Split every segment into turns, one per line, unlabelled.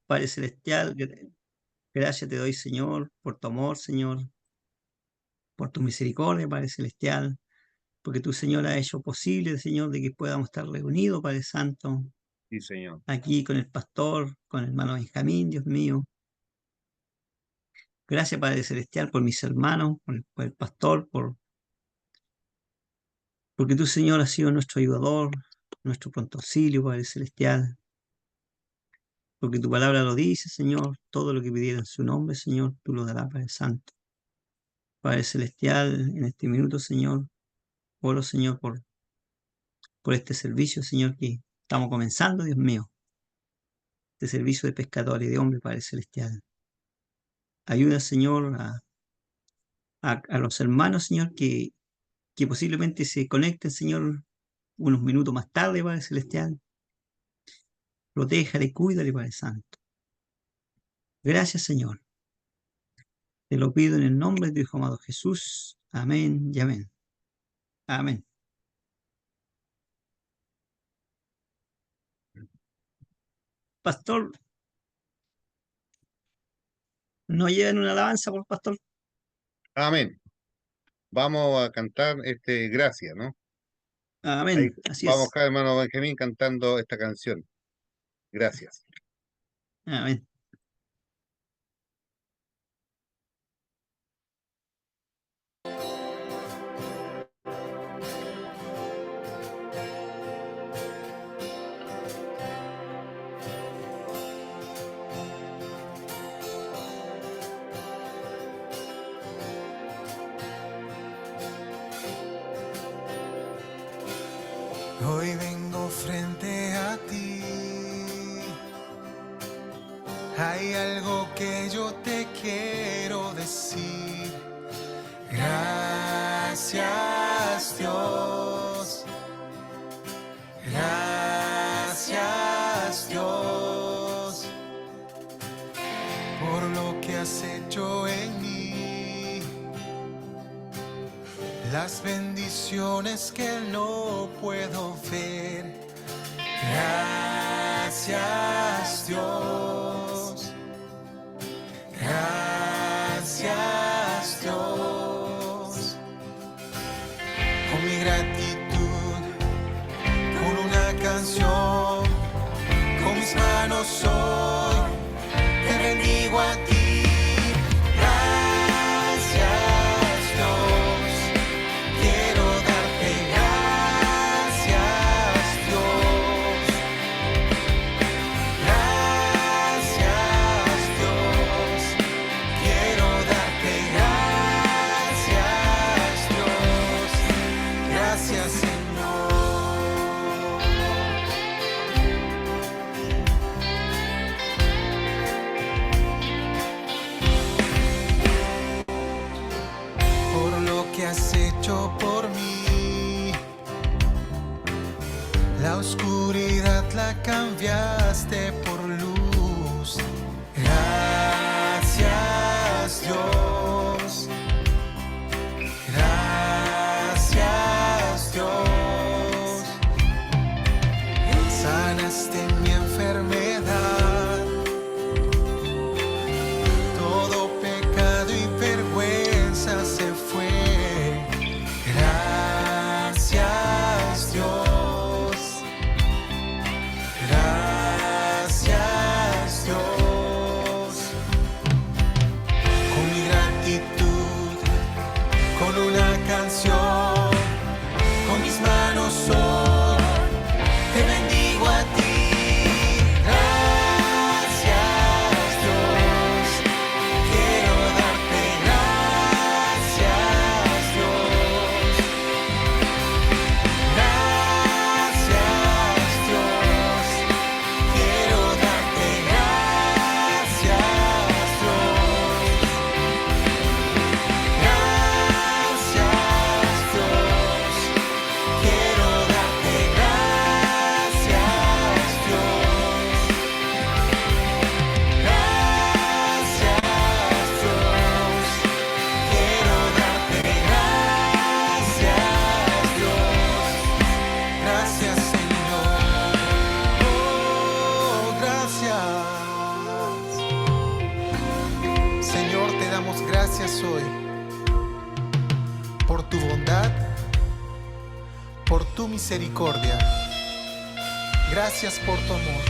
Padre celestial, gracias te doy, Señor, por tu amor, Señor, por tu misericordia, Padre celestial, porque tú, Señor, has hecho posible, Señor, de que podamos estar reunidos, Padre Santo,
Sí, Señor.
aquí con el pastor, con el hermano Benjamín, Dios mío. Gracias, Padre celestial, por mis hermanos, por el pastor, porque tú, Señor, has sido nuestro ayudador, nuestro pronto auxilio, Padre celestial. Porque tu palabra lo dice, Señor, todo lo que pidiera en su nombre, Señor, tú lo darás, Padre Santo. Padre Celestial, en este minuto, Señor, oro, Señor, por este servicio, Señor, que estamos comenzando, Dios mío, este servicio de pescadores, de hombres, Padre Celestial. Ayuda, Señor, a los hermanos, Señor, que posiblemente se conecten, Señor, unos minutos más tarde, Padre Celestial. Protéjale, cuídale, Padre Santo. Gracias, Señor. Te lo pido en el nombre de tu Hijo amado Jesús. Amén y amén. Amén. Pastor, ¿no llevan una alabanza por pastor?
Amén. Vamos a cantar Gracias, ¿no? Ahí
Amén. Así
vamos
es.
acá, hermano Benjamín, cantando esta canción. Gracias.
Amén.
Hoy vengo frente a ti. Hay algo que yo te quiero decir. Gracias, Dios. Gracias, Dios, por lo que has hecho en mí. Las bendiciones que no puedo ver. Gracias, Dios. Gracias, Dios. Con mi gratitud, con una canción, con mis manos hoy te bendigo a ti. Gracias, Dios. Quiero darte gracias, Dios. Gracias, Dios. Quiero darte gracias, Dios. Gracias, Señor. Por lo que has hecho por mí. La oscuridad la cambiaste por luz. Gracias, Dios. Gracias, Dios. Sanaste mi enfermedad. Todo pecado y vergüenza se fue. Gracias, Dios. Gracias, Dios. Con mi gratitud, con una canción, con mis manos hoy te bendigo a ti. Gracias, Dios. Quiero darte gracias, Dios. Gracias, Dios. Quiero darte gracias, gracias hoy por tu bondad, por tu misericordia. Gracias por tu amor,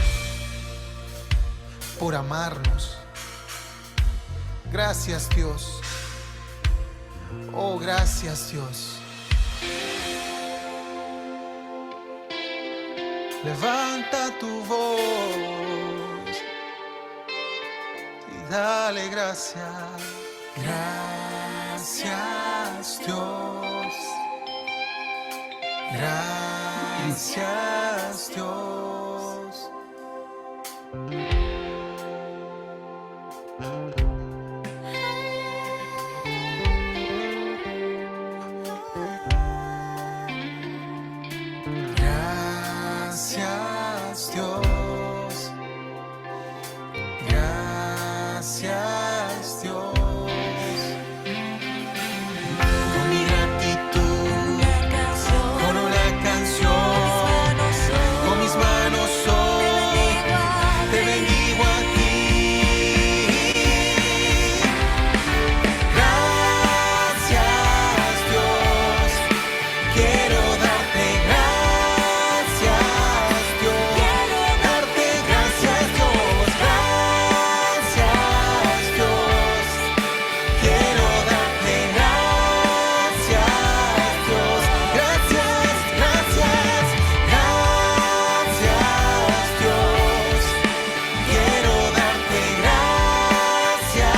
por amarnos. Gracias, Dios. Oh, gracias, Dios. Levanta tu voz y dale gracias. Gracias, Dios. Gracias, Dios. Gracias, Dios. Gracias, Dios. Con mi gratitud, con una canción, con mis manos hoy te bendigo a ti. Gracias, Dios. Quiero darte gracias, Dios. Darte gracias, Dios. Gracias, Dios. Quiero darte gracias, Dios. Gracias, gracias, gracias, Dios. Quiero darte gracias,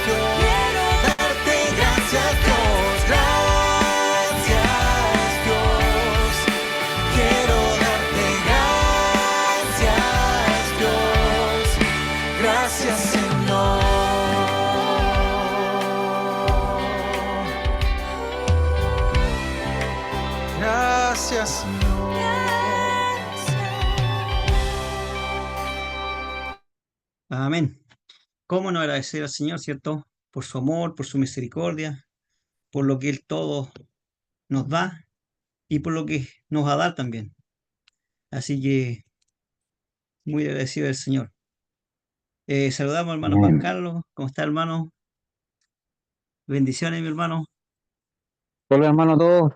Dios. Darte gracias, Dios. Gracias, Dios. Quiero darte gracias, Dios. Gracias, Señor. Gracias, Señor.
Amén. ¿Cómo no agradecer al Señor, cierto? Por su amor, por su misericordia, por lo que Él todo nos da y por lo que nos va a dar también. Así que muy agradecido del Señor. Saludamos al hermano Juan Carlos. ¿Cómo está, hermano? Bendiciones, mi hermano.
Hola hermano todos,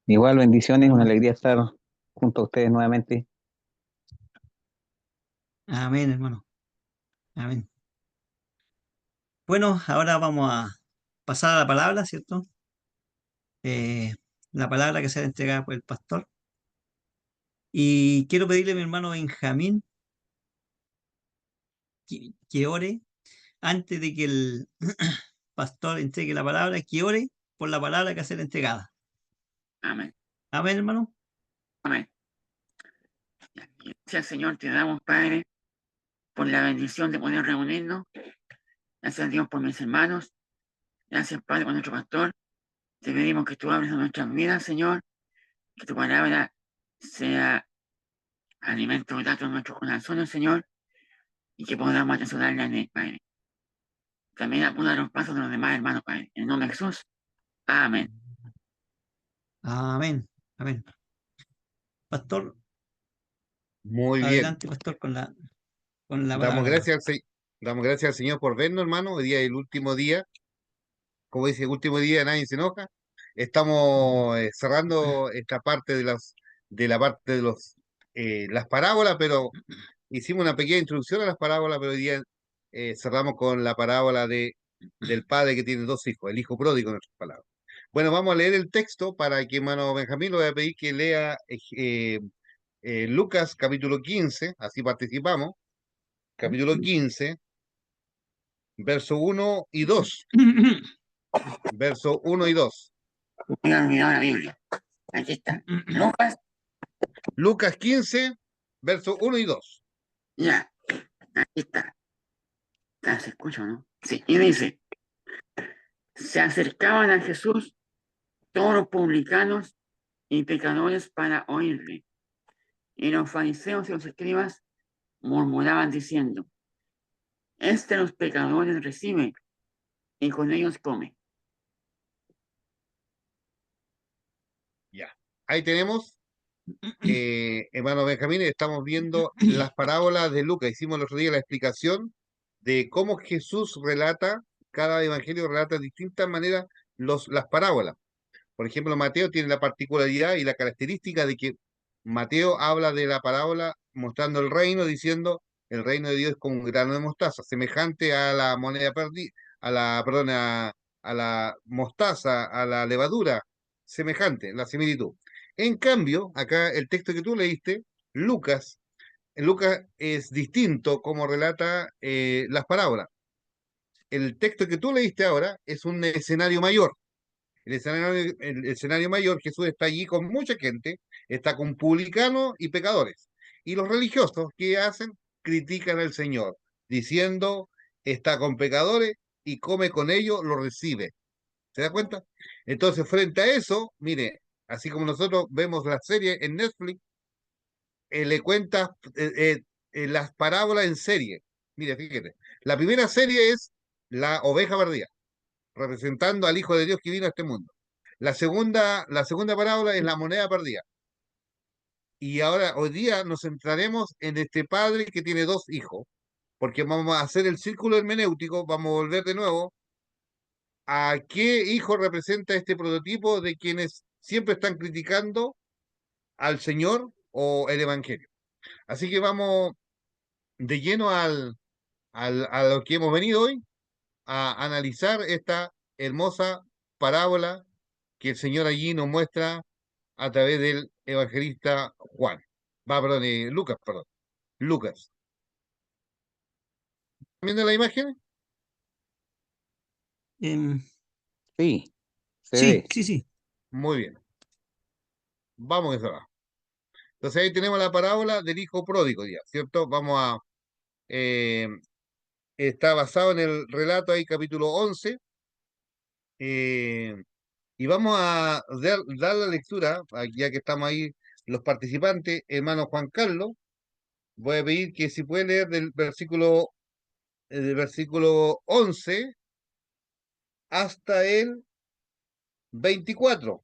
igual bendiciones, una alegría estar junto a ustedes nuevamente.
Amén, hermano. Amén. Bueno, ahora vamos a pasar a la palabra, ¿cierto? La palabra que será entregada por el pastor. Y quiero pedirle a mi hermano Benjamín que ore antes de que el pastor entregue la palabra, que ore por la palabra que será entregada.
Amén.
Amén, hermano.
Amén. Gracias, Señor, te damos, Padre, por la bendición de poder reunirnos. Gracias, Dios, por mis hermanos. Gracias, Padre, por nuestro pastor. Te pedimos que tú hables a nuestras vidas, Señor, que tu palabra sea alimento grato en nuestros corazones, Señor, y que podamos atesorarla en él, Padre. También apunta los pasos de los demás hermanos, Padre. En el nombre de Jesús. Amén.
Amén. Amén. Pastor,
Muy bien.
adelante, pastor, con la
Damos
palabra.
damos gracias al Señor por vernos, hermano. Hoy día es el último día. Como dice, el último día nadie se enoja. Estamos cerrando esta parte de la parte de las parábolas, pero hicimos una pequeña introducción a las parábolas, pero hoy día cerramos con la parábola del padre que tiene dos hijos, el hijo pródigo, en otras palabras. Bueno, vamos a leer el texto para que hermano Benjamín lo voy a pedir que lea Lucas capítulo 15, así participamos. Capítulo 15, verso 1 y 2. Verso 1 y 2.
Voy a olvidar la Biblia. Aquí está. Lucas,
Lucas 15, verso 1 y 2.
ya. Aquí está. ¿Se escucha o no? Sí. Y dice, se acercaban a Jesús todos los publicanos y pecadores para oírle. Y los fariseos y los escribas murmuraban diciendo, los pecadores recibe y con ellos come.
Ya. Ahí tenemos, hermano Benjamín, estamos viendo las parábolas de Lucas. Hicimos el otro día la explicación de cómo Jesús relata cada evangelio relata de distintas maneras las parábolas. Por ejemplo, Mateo tiene la particularidad y la característica de que Mateo habla de la parábola mostrando el reino, diciendo el reino de Dios es como un grano de mostaza, semejante a la moneda perdida, perdón, a la mostaza, a la levadura, semejante, la similitud. En cambio, acá el texto que tú leíste, Lucas, en Lucas es distinto como relata las parábolas. El texto que tú leíste ahora es un escenario mayor. El escenario mayor, Jesús está allí con mucha gente, está con publicanos y pecadores. Y los religiosos, ¿qué hacen? Critican al Señor, diciendo, está con pecadores y come con ellos, lo recibe. ¿Se da cuenta? Entonces, frente a eso, mire, así como nosotros vemos la serie en Netflix, le cuenta las parábolas en serie. Mire, fíjate, la primera serie es la oveja perdida, representando al Hijo de Dios que vino a este mundo. La segunda parábola es la moneda perdida. Y ahora, hoy día, nos centraremos en este padre que tiene dos hijos, porque vamos a hacer el círculo hermenéutico, vamos a volver de nuevo a qué hijo representa este prototipo de quienes siempre están criticando al Señor o el Evangelio. Así que vamos de lleno a lo que hemos venido hoy, a analizar esta hermosa parábola que el Señor allí nos muestra a través del evangelista Juan. Perdón, Lucas, perdón. Lucas. ¿Viendo la imagen?
Em,
Sí, se
sí,
ve.
sí, sí.
Muy bien. Vamos que se va. Entonces ahí tenemos la parábola del hijo pródigo, ya, ¿cierto? Eh, está basado en el relato ahí, capítulo 11, y vamos a dar la lectura, ya que estamos ahí los participantes, hermano Juan Carlos, voy a pedir que si puede leer del versículo 11 hasta el 24.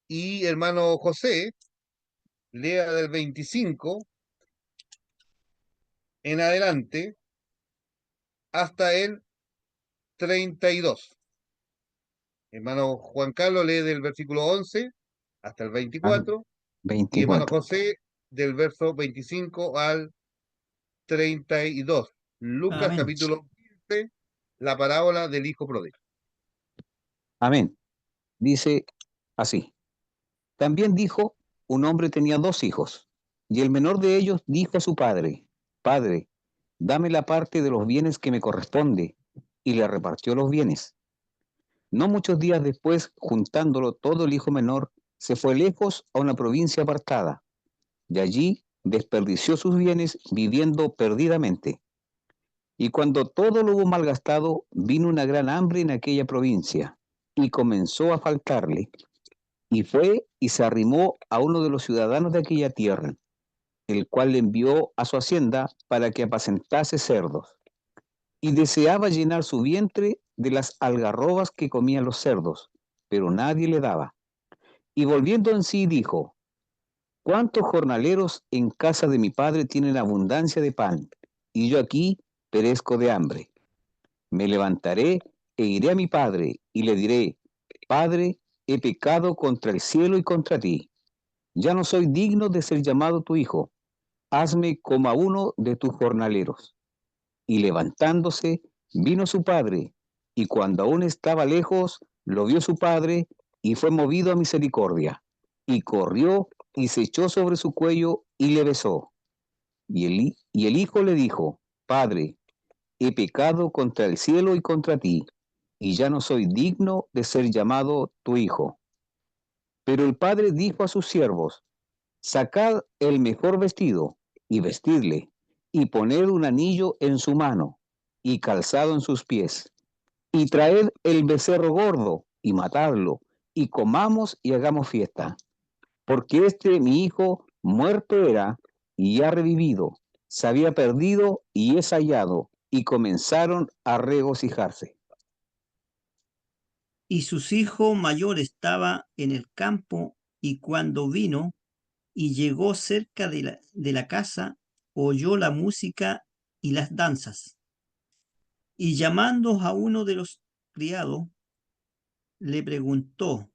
Y hermano José, lea del 25 en adelante hasta el 32. Hermano Juan Carlos lee del versículo 11 hasta el
Ah,
24. Y hermano
24.
José del verso 25 al 32. Lucas
Amén.
capítulo 15, la parábola del hijo pródigo.
Amén. Dice así. También dijo, un hombre tenía dos hijos, y el menor de ellos dijo a su padre, Padre, dame la parte de los bienes que me corresponde, y le repartió los bienes. No muchos días después, juntándolo todo, el hijo menor se fue lejos a una provincia apartada, y allí desperdició sus bienes viviendo perdidamente. Y cuando todo lo hubo malgastado, vino una gran hambre en aquella provincia, y comenzó a faltarle, y fue y se arrimó a uno de los ciudadanos de aquella tierra, el cual le envió a su hacienda para que apacentase cerdos, y deseaba llenar su vientre de las algarrobas que comían los cerdos, pero nadie le daba. Y volviendo en sí dijo, ¿cuántos jornaleros en casa de mi padre tienen abundancia de pan, y yo aquí perezco de hambre? Me levantaré e iré a mi padre, y le diré, Padre, he pecado contra el cielo y contra ti. Ya no soy digno de ser llamado tu hijo. Hazme como a uno de tus jornaleros. Y levantándose, vino su padre, y cuando aún estaba lejos, lo vio su padre, y fue movido a misericordia, y corrió y se echó sobre su cuello y le besó. Y el hijo le dijo, Padre, he pecado contra el cielo y contra ti, y ya no soy digno de ser llamado tu hijo. Pero el padre dijo a sus siervos, sacad el mejor vestido y vestidle, y poned un anillo en su mano y calzado en sus pies, y traed el becerro gordo y matadlo, y comamos y hagamos fiesta. Porque mi hijo muerto era y ha revivido, se había perdido y es hallado, y comenzaron a regocijarse.
Y sus hijos mayor estaba en el campo, y cuando vino y llegó cerca de la casa, oyó la música y las danzas. Y llamando a uno de los criados, le preguntó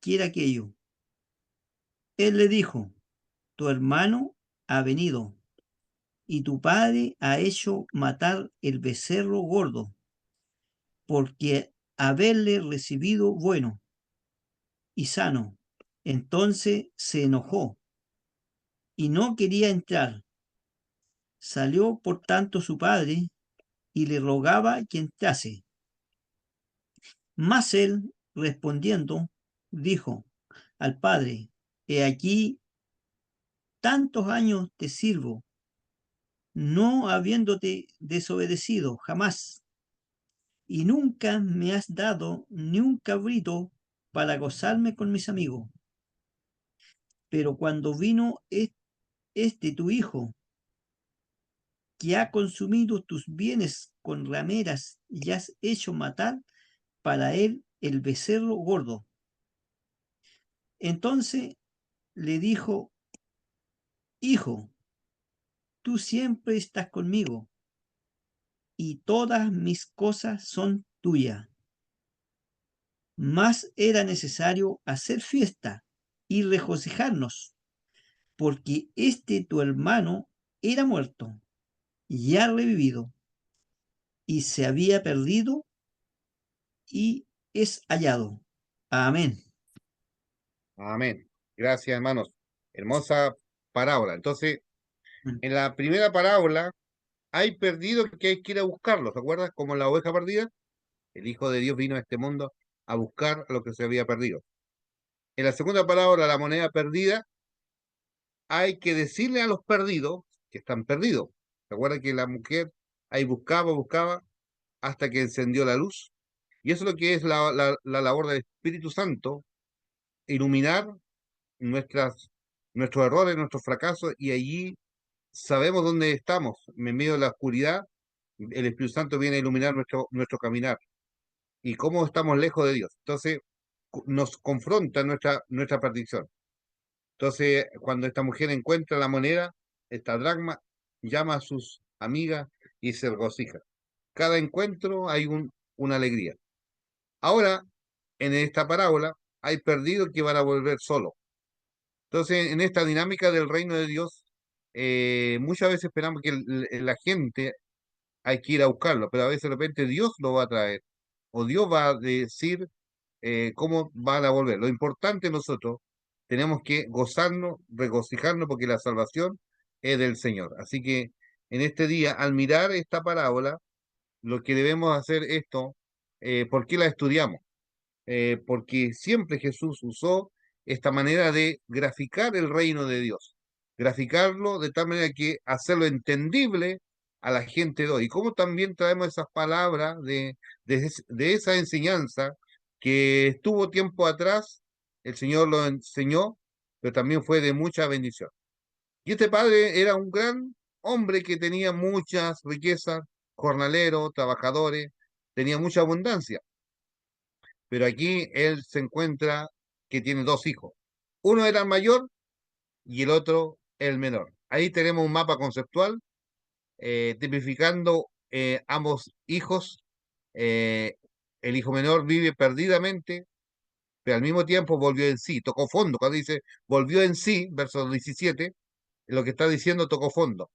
qué era aquello. Él le dijo, tu hermano ha venido y tu padre ha hecho matar el becerro gordo, porque haberle recibido bueno y sano. Entonces se enojó y no quería entrar. Salió por tanto su padre y le rogaba que entrase. Mas él, respondiendo, dijo al padre, he aquí tantos años te sirvo, no habiéndote desobedecido jamás, y nunca me has dado ni un cabrito para gozarme con mis amigos. Pero cuando vino este tu hijo, que ha consumido tus bienes con rameras y has hecho matar para él el becerro gordo. Entonces le dijo, hijo, tú siempre estás conmigo y todas mis cosas son tuyas. Mas era necesario hacer fiesta y regocijarnos, porque este tu hermano era muerto y ha revivido, y se había perdido y es hallado. Amén.
Amén. Gracias, hermanos. Hermosa parábola. Entonces, en la primera parábola hay perdido que hay que ir a buscarlo. ¿Se acuerdas? Como la oveja perdida. El Hijo de Dios vino a este mundo a buscar lo que se había perdido. En la segunda parábola, la moneda perdida, hay que decirle a los perdidos que están perdidos. ¿Se acuerdan que la mujer ahí buscaba hasta que encendió la luz? Y eso es lo que es la labor del Espíritu Santo, iluminar nuestras, nuestros errores, nuestros fracasos, y allí sabemos dónde estamos. En medio de la oscuridad, el Espíritu Santo viene a iluminar nuestro caminar y cómo estamos lejos de Dios. Entonces, nos confronta nuestra perdición. Entonces, cuando esta mujer encuentra la moneda, esta dracma, llama a sus amigas y se regocija. Cada encuentro hay una alegría. Ahora, en esta parábola, hay perdidos que van a volver solos. Entonces, en esta dinámica del reino de Dios, muchas veces esperamos que la gente hay que ir a buscarlo, pero a veces de repente Dios lo va a traer o Dios va a decir cómo van a volver. Lo importante nosotros tenemos que gozarnos, regocijarnos porque la salvación es del Señor. Así que en este día, al mirar esta parábola, lo que debemos hacer esto, ¿por qué la estudiamos? Porque siempre Jesús usó esta manera de graficar el reino de Dios, graficarlo de tal manera que hacerlo entendible a la gente de hoy. Y cómo también traemos esas palabras de esa enseñanza que estuvo tiempo atrás, el Señor lo enseñó, pero también fue de mucha bendición. Y este padre era un gran hombre que tenía muchas riquezas, jornaleros, trabajadores, tenía mucha abundancia, pero aquí él se encuentra que tiene dos hijos. Uno era el mayor y el otro el menor. Ahí tenemos un mapa conceptual tipificando ambos hijos. Eh, el hijo menor vive perdidamente, pero al mismo tiempo volvió en sí, tocó fondo. Cuando dice volvió en sí, verso 17, lo que está diciendo tocó fondo.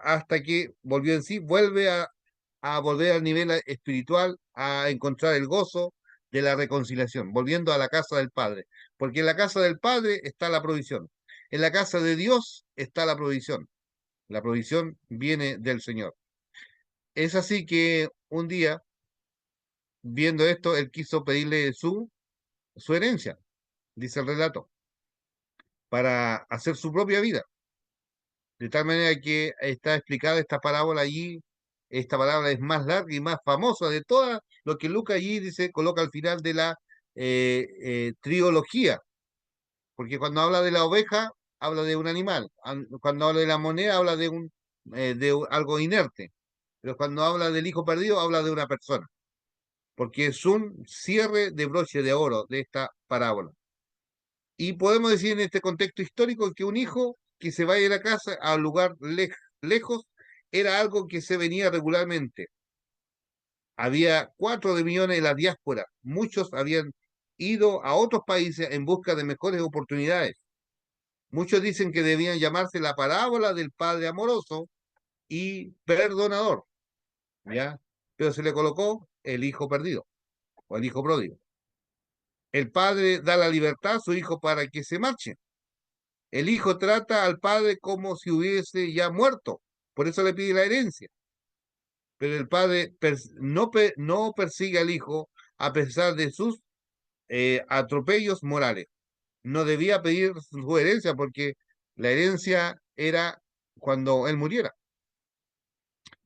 Hasta que volvió en sí, vuelve a volver al nivel espiritual, a encontrar el gozo de la reconciliación, volviendo a la casa del Padre. Porque en la casa del Padre está la provisión. En la casa de Dios está la provisión. La provisión viene del Señor. Es así que un día, viendo esto, él quiso pedirle su herencia, dice el relato, para hacer su propia vida. De tal manera que está explicada esta parábola allí. Esta palabra es más larga y más famosa de todas lo que Lucas allí dice, coloca al final de la trilogía. Porque cuando habla de la oveja, habla de un animal. Cuando habla de la moneda, habla de algo inerte. Pero cuando habla del hijo perdido, habla de una persona. Porque es un cierre de broche de oro de esta parábola. Y podemos decir en este contexto histórico que un hijo que se vaya de la casa a un lugar lejos era algo que se venía regularmente. había 4 de millones en la diáspora. Muchos habían ido a otros países en busca de mejores oportunidades. Muchos dicen que debían llamarse la parábola del padre amoroso y perdonador, ¿ya? Pero se le colocó el hijo perdido o el hijo pródigo. El padre da la libertad a su hijo para que se marche. El hijo trata al padre como si hubiese ya muerto, por eso le pide la herencia. Pero el padre no persigue al hijo a pesar de sus atropellos morales. No debía pedir su herencia porque la herencia era cuando él muriera.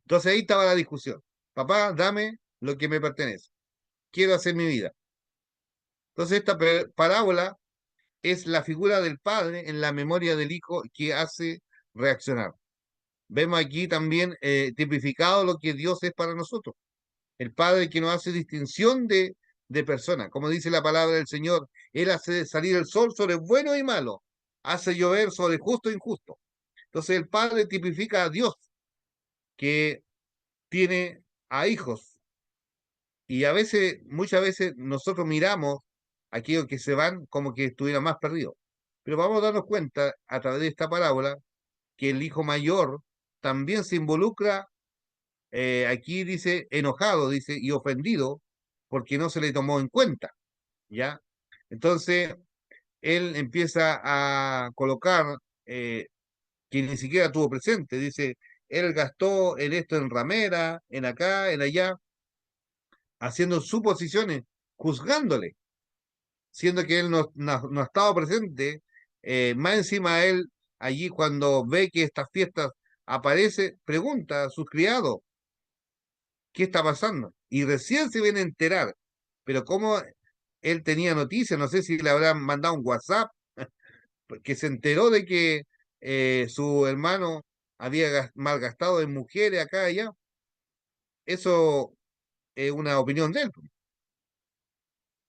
Entonces ahí estaba la discusión. Papá, dame lo que me pertenece. Quiero hacer mi vida. Entonces esta parábola es la figura del padre en la memoria del hijo que hace reaccionar. Vemos aquí también tipificado lo que Dios es para nosotros. El padre que no hace distinción de personas. Como dice la palabra del Señor, Él hace salir el sol sobre bueno y malo, hace llover sobre justo e injusto. Entonces el padre tipifica a Dios que tiene a hijos. Y a veces, muchas veces nosotros miramos a aquellos que se van como que estuvieran más perdidos. Pero vamos a darnos cuenta a través de esta parábola que el hijo mayor también se involucra, aquí dice enojado, dice, y ofendido porque no se le tomó en cuenta, ¿ya? Entonces, él empieza a colocar que ni siquiera tuvo presente, dice, él gastó en esto, en ramera, en acá, en allá, haciendo suposiciones, juzgándole, siendo que él no ha estado presente, más encima él allí cuando ve que estas fiestas aparece, pregunta a sus criados, ¿qué está pasando? Y recién se viene a enterar, pero como él tenía noticias, no sé si le habrán mandado un WhatsApp, que se enteró de que su hermano había malgastado en mujeres acá y allá, eso es una opinión de él.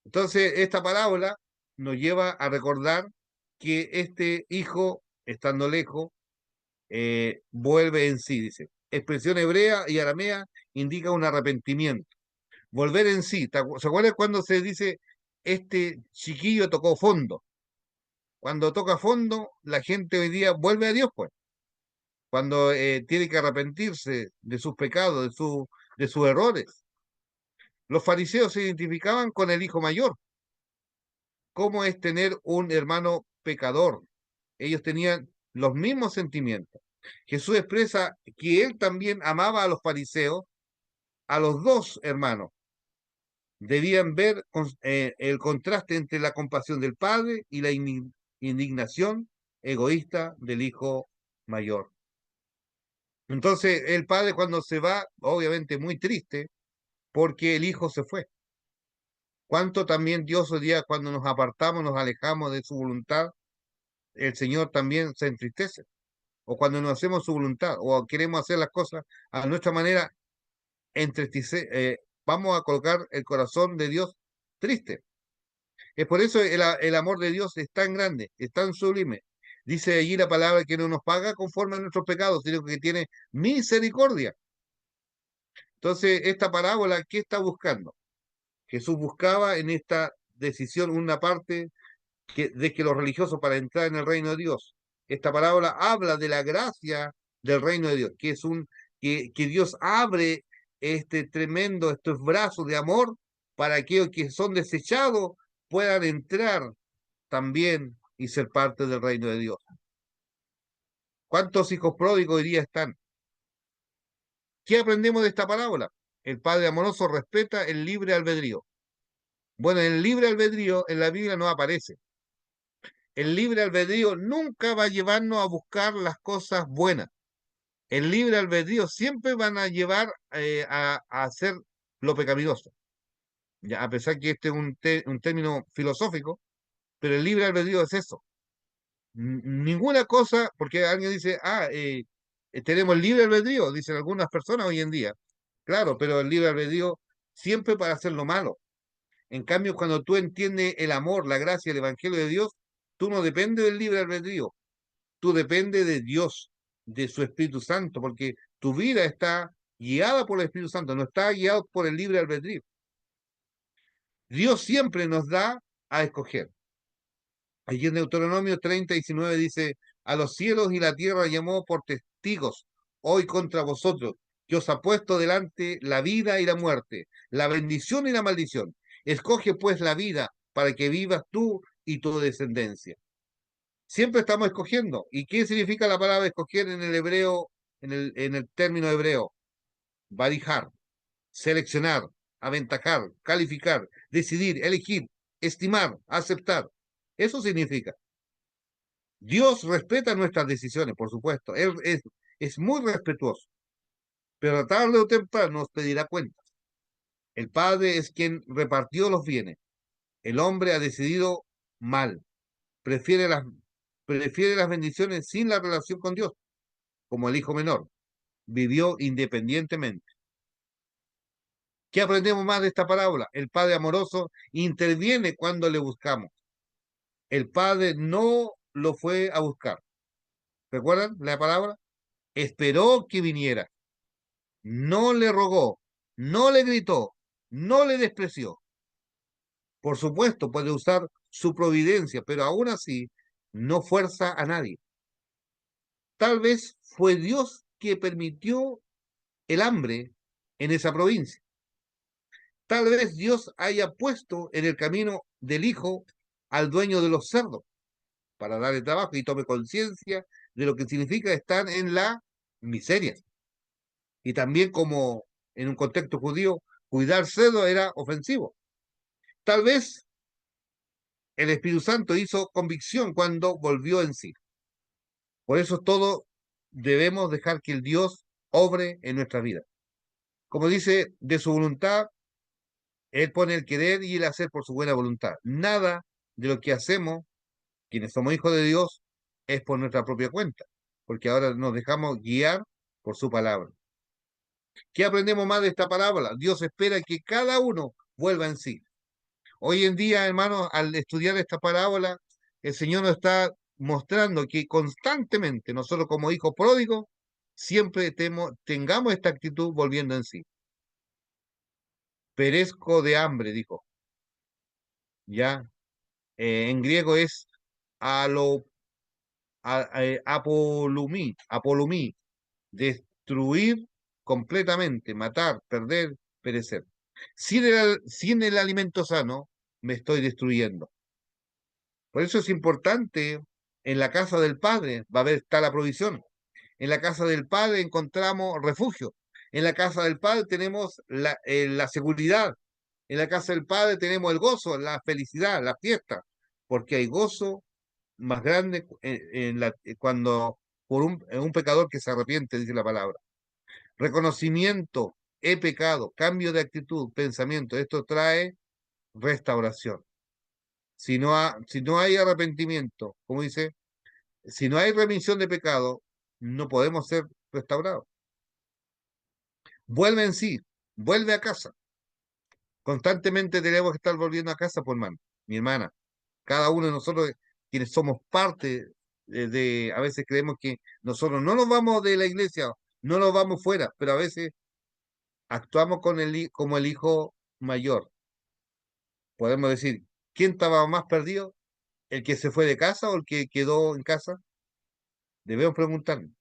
Entonces, esta parábola nos lleva a recordar que este hijo, estando lejos, vuelve en sí, dice. Expresión hebrea y aramea indica un arrepentimiento. Volver en sí. ¿Se acuerdan cuando se dice este chiquillo tocó fondo? Cuando toca fondo, la gente hoy día vuelve a Dios, pues. Cuando tiene que arrepentirse de sus pecados, de sus errores. Los fariseos se identificaban con el hijo mayor. ¿Cómo es tener un hermano pecador? Ellos tenían los mismos sentimientos. Jesús expresa que él también amaba a los fariseos, a los dos hermanos. Debían ver el contraste entre la compasión del padre y la indignación egoísta del hijo mayor. Entonces el padre cuando se va, obviamente muy triste, porque el hijo se fue. ¿Cuánto también Dios hoy día cuando nos apartamos, nos alejamos de su voluntad, el Señor también se entristece? O cuando no hacemos su voluntad, o queremos hacer las cosas a nuestra manera, vamos a colocar el corazón de Dios triste. Es por eso el amor de Dios es tan grande, es tan sublime. Dice allí la palabra que no nos paga conforme a nuestros pecados, sino que tiene misericordia. Entonces, esta parábola, ¿qué está buscando? Jesús buscaba en esta decisión una parte de que los religiosos para entrar en el reino de Dios. Esta parábola habla de la gracia del reino de Dios, que es que Dios abre estos brazos de amor para aquellos que son desechados puedan entrar también y ser parte del reino de Dios. ¿Cuántos hijos pródigos hoy día están? ¿Qué aprendemos de esta parábola? El padre amoroso respeta el libre albedrío. Bueno, el libre albedrío en la Biblia no aparece. El libre albedrío nunca va a llevarnos a buscar las cosas buenas. El libre albedrío siempre van a llevar a hacer lo pecaminoso. Ya, a pesar que este es un término filosófico, pero el libre albedrío es eso. Ninguna cosa, porque alguien dice, tenemos el libre albedrío, dicen algunas personas hoy en día. Claro, pero el libre albedrío siempre para hacer lo malo. En cambio, cuando tú entiendes el amor, la gracia, el evangelio de Dios, tú no dependes del libre albedrío, tú dependes de Dios, de su Espíritu Santo, porque tu vida está guiada por el Espíritu Santo, no está guiado por el libre albedrío. Dios siempre nos da a escoger. Allí en Deuteronomio 30:19 dice, a los cielos y la tierra llamó por testigos hoy contra vosotros, que os ha puesto delante la vida y la muerte, la bendición y la maldición. Escoge pues la vida para que vivas tú y tu descendencia. Siempre estamos escogiendo. ¿Y qué significa la palabra escoger en el hebreo, en el término hebreo? Barijar, seleccionar, aventajar, calificar, decidir, elegir, estimar, aceptar. Eso significa. Dios respeta nuestras decisiones, por supuesto. Él es muy respetuoso, pero tarde o temprano nos pedirá cuentas. El Padre es quien repartió los bienes. El hombre ha decidido mal. Prefiere las, prefiere las bendiciones sin la relación con Dios, como el hijo menor. Vivió independientemente. ¿Qué aprendemos más de esta parábola? El Padre amoroso interviene cuando le buscamos. El Padre no lo fue a buscar. ¿Recuerdan la palabra? Esperó que viniera. No le rogó, no le gritó, no le despreció. Por supuesto, puede usar su providencia, pero aún así no fuerza a nadie. Tal vez fue Dios que permitió el hambre en esa provincia. Tal vez Dios haya puesto en el camino del hijo al dueño de los cerdos para darle trabajo y tome conciencia de lo que significa estar en la miseria. Y también como en un contexto judío, cuidar cerdo era ofensivo. Tal vez el Espíritu Santo hizo convicción cuando volvió en sí. Por eso todo debemos dejar que el Dios obre en nuestra vida. Como dice, de su voluntad, Él pone el querer y el hacer por su buena voluntad. Nada de lo que hacemos, quienes somos hijos de Dios, es por nuestra propia cuenta, porque ahora nos dejamos guiar por su palabra. ¿Qué aprendemos más de esta parábola? Dios espera que cada uno vuelva en sí. Hoy en día, hermanos, al estudiar esta parábola, el Señor nos está mostrando que constantemente nosotros como hijos pródigos siempre tengamos esta actitud volviendo en sí. Perezco de hambre, dijo. Ya, en griego es alo, apolumí, destruir completamente, matar, perder, perecer. Sin el alimento sano, me estoy destruyendo. Por eso es importante, en la casa del Padre va a haber está la provisión. En la casa del Padre encontramos refugio. En la casa del Padre tenemos la seguridad. En la casa del Padre tenemos el gozo, la felicidad, la fiesta. Porque hay gozo más grande cuando por un pecador que se arrepiente, dice la palabra. Reconocimiento, he pecado, cambio de actitud, pensamiento. Esto trae restauración. Si no hay arrepentimiento, como dice, si no hay remisión de pecado, no podemos ser restaurados. Vuelve en sí, vuelve a casa. Constantemente tenemos que estar volviendo a casa, por hermano, mi hermana. Cada uno de nosotros, quienes somos parte a veces creemos que nosotros no nos vamos de la iglesia, no nos vamos fuera, pero a veces actuamos como el hijo mayor. Podemos decir, ¿quién estaba más perdido? ¿El que se fue de casa o el que quedó en casa? Debemos preguntarnos.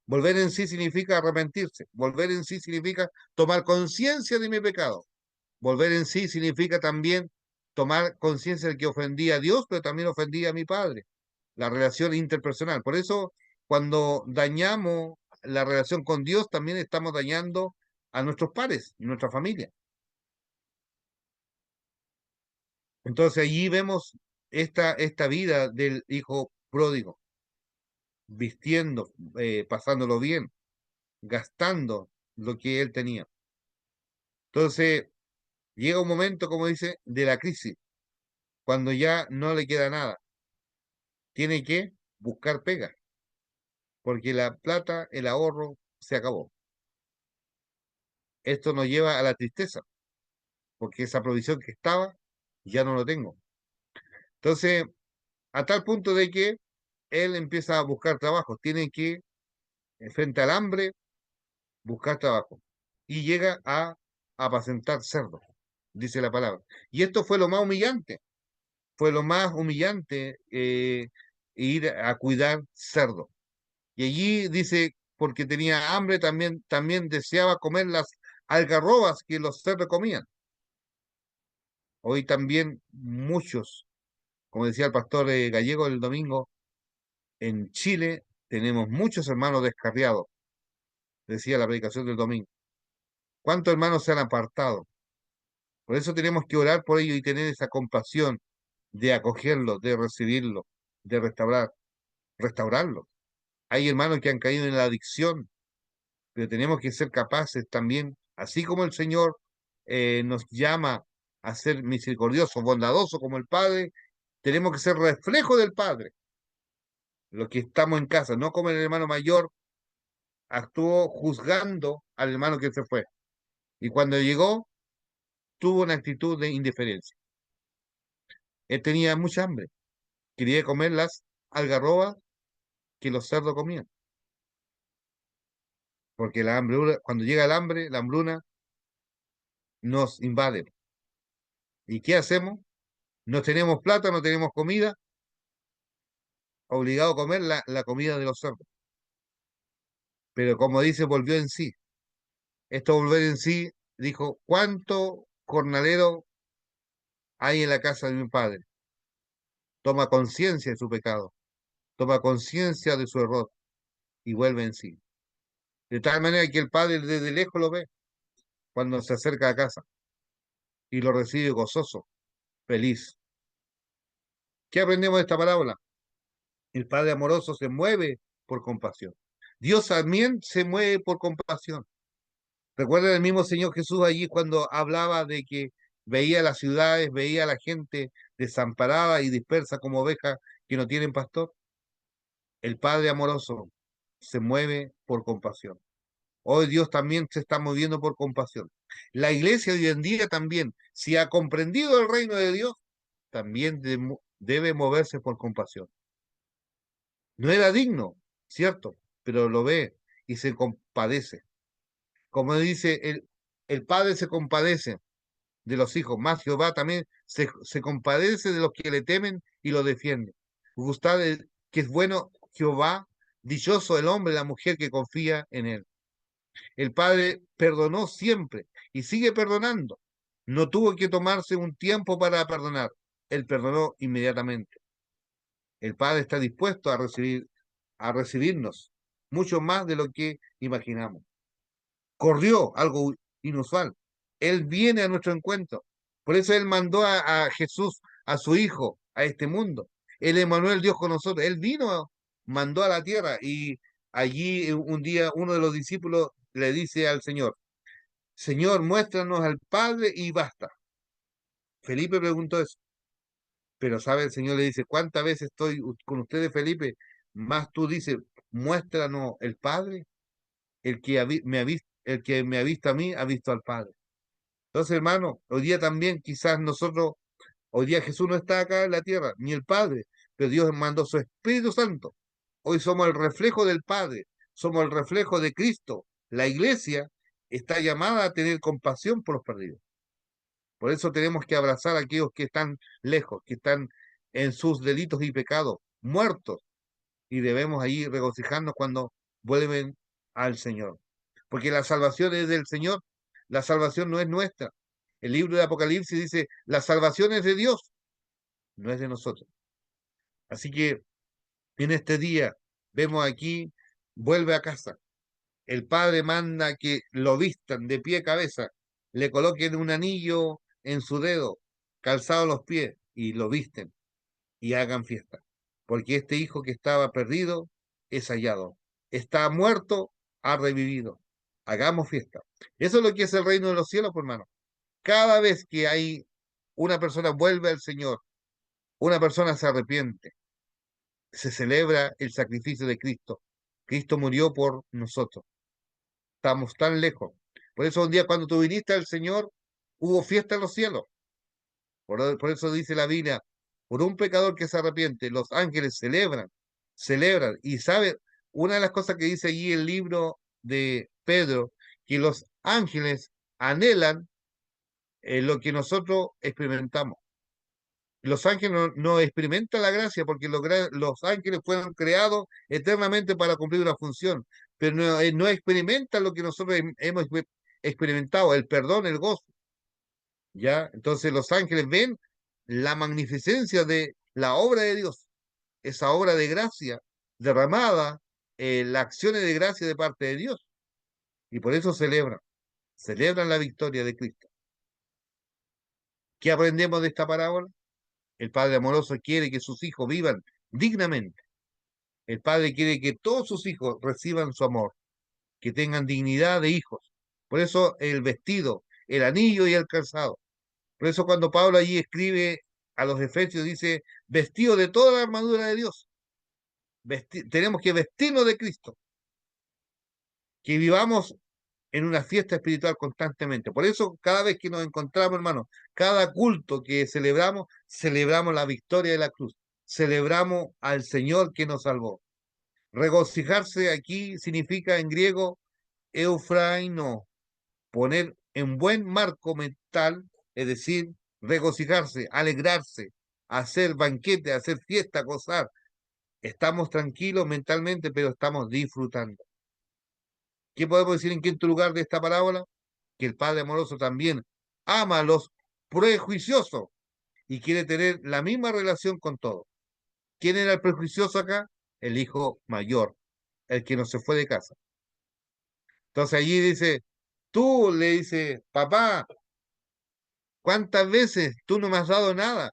Volver en sí significa arrepentirse. Volver en sí significa tomar conciencia de mi pecado. Volver en sí significa también tomar conciencia de que ofendí a Dios, pero también ofendí a mi padre. La relación interpersonal. Por eso, cuando dañamos la relación con Dios, también estamos dañando a nuestros pares, nuestra familia. Entonces allí vemos esta vida del hijo pródigo, vistiendo, pasándolo bien, gastando lo que él tenía. Entonces llega un momento, como dice, de la crisis, cuando ya no le queda nada. Tiene que buscar pega, porque la plata, el ahorro, se acabó. Esto nos lleva a la tristeza, porque esa provisión que estaba, ya no lo tengo. Entonces, a tal punto de que él empieza a buscar trabajo, tiene que, frente al hambre, buscar trabajo. Y llega a apacentar cerdos, dice la palabra. Y esto fue lo más humillante, fue lo más humillante ir a cuidar cerdos. Y allí dice, porque tenía hambre, también deseaba comer las algarrobas que los cerdos comían. Hoy también muchos, como decía el pastor gallego el domingo, en Chile tenemos muchos hermanos descarriados, decía la predicación del domingo. ¿Cuántos hermanos se han apartado? Por eso tenemos que orar por ellos y tener esa compasión de acogerlos, de recibirlos, de restaurarlos. Hay hermanos que han caído en la adicción, pero tenemos que ser capaces también, así como el Señor nos llama a ser misericordiosos, bondadosos como el Padre, tenemos que ser reflejo del Padre, los que estamos en casa, no como el hermano mayor actuó juzgando al hermano que se fue. Y cuando llegó, tuvo una actitud de indiferencia. Él tenía mucha hambre, quería comer las algarrobas que los cerdos comían, porque la hambre, cuando llega el hambre, la hambruna nos invade. ¿Y qué hacemos? No tenemos plata, no tenemos comida, obligado a comer la comida de los cerdos. Pero como dice, volvió en sí. Esto volver en sí, dijo, ¿cuánto jornalero hay en la casa de mi padre? Toma conciencia de su pecado, toma conciencia de su error y vuelve en sí. De tal manera que el padre desde lejos lo ve cuando se acerca a casa y lo recibe gozoso, feliz. ¿Qué aprendemos de esta parábola? El padre amoroso se mueve por compasión. Dios también se mueve por compasión. Recuerda el mismo Señor Jesús allí cuando hablaba de que veía las ciudades, veía a la gente desamparada y dispersa como ovejas que no tienen pastor. El Padre amoroso se mueve por compasión. Hoy Dios también se está moviendo por compasión. La iglesia hoy en día también, si ha comprendido el reino de Dios, también debe moverse por compasión. No era digno, cierto, pero lo ve y se compadece. Como dice, el Padre se compadece de los hijos, más Jehová también se compadece de los que le temen y lo defiende. Gustad que es bueno Jehová, dichoso el hombre, la mujer que confía en él. El Padre perdonó siempre y sigue perdonando. No tuvo que tomarse un tiempo para perdonar. Él perdonó inmediatamente. El Padre está dispuesto a recibirnos mucho más de lo que imaginamos. Corrió algo inusual. Él viene a nuestro encuentro. Por eso Él mandó a Jesús, a su Hijo, a este mundo. El Emmanuel, Dios con nosotros. Él vino, mandó a la tierra y allí un día uno de los discípulos le dice al Señor, Señor, muéstranos al Padre y basta. Felipe preguntó eso. Pero sabe, el Señor le dice, ¿cuántas veces estoy con ustedes, Felipe? Más tú dices, muéstranos el Padre. El que me ha visto a mí, ha visto al Padre. Entonces, hermano, hoy día también quizás nosotros, hoy día Jesús no está acá en la tierra, ni el Padre, pero Dios mandó su Espíritu Santo. Hoy somos el reflejo del Padre, somos el reflejo de Cristo. La iglesia está llamada a tener compasión por los perdidos. Por eso tenemos que abrazar a aquellos que están lejos, que están en sus delitos y pecados, muertos, y debemos ahí regocijarnos cuando vuelven al Señor. Porque la salvación es del Señor, la salvación no es nuestra. El libro de Apocalipsis dice, la salvación es de Dios, no es de nosotros. Así que en este día vemos aquí, vuelve a casa. El Padre manda que lo vistan de pie a cabeza, le coloquen un anillo en su dedo, calzado los pies, y lo visten y hagan fiesta. Porque este hijo que estaba perdido es hallado. Está muerto, ha revivido. Hagamos fiesta. Eso es lo que es el reino de los cielos, pues, hermano. Cada vez que hay una persona vuelve al Señor, una persona se arrepiente, se celebra el sacrificio de Cristo. Cristo murió por nosotros. Estamos tan lejos. Por eso un día cuando tú viniste al Señor, hubo fiesta en los cielos. Por eso dice la Biblia, por un pecador que se arrepiente, los ángeles celebran. Y sabe, una de las cosas que dice allí el libro de Pedro, que los ángeles anhelan lo que nosotros experimentamos. Los ángeles no experimentan la gracia porque los ángeles fueron creados eternamente para cumplir una función, pero no experimentan lo que nosotros hemos experimentado, el perdón, el gozo. ¿Ya? Entonces los ángeles ven la magnificencia de la obra de Dios, esa obra de gracia derramada, las acciones de gracia de parte de Dios, y por eso celebran la victoria de Cristo. ¿Qué aprendemos de esta parábola? El Padre amoroso quiere que sus hijos vivan dignamente. El Padre quiere que todos sus hijos reciban su amor, que tengan dignidad de hijos. Por eso el vestido, el anillo y el calzado. Por eso cuando Pablo allí escribe a los Efesios, dice, vestido de toda la armadura de Dios. Tenemos que vestirnos de Cristo, que vivamos en una fiesta espiritual constantemente. Por eso cada vez que nos encontramos, hermanos, cada culto que celebramos la victoria de la cruz, celebramos al Señor que nos salvó. Regocijarse aquí significa en griego eufraino, poner en buen marco mental, es decir, regocijarse, alegrarse, hacer banquete, hacer fiesta, gozar. Estamos tranquilos mentalmente, pero estamos disfrutando. ¿Qué podemos decir en quinto lugar de esta parábola? Que el Padre amoroso también ama a los prejuiciosos y quiere tener la misma relación con todos. ¿Quién era el prejuicioso acá? El hijo mayor, el que no se fue de casa. Entonces allí dice, tú le dice, papá, ¿cuántas veces tú no me has dado nada?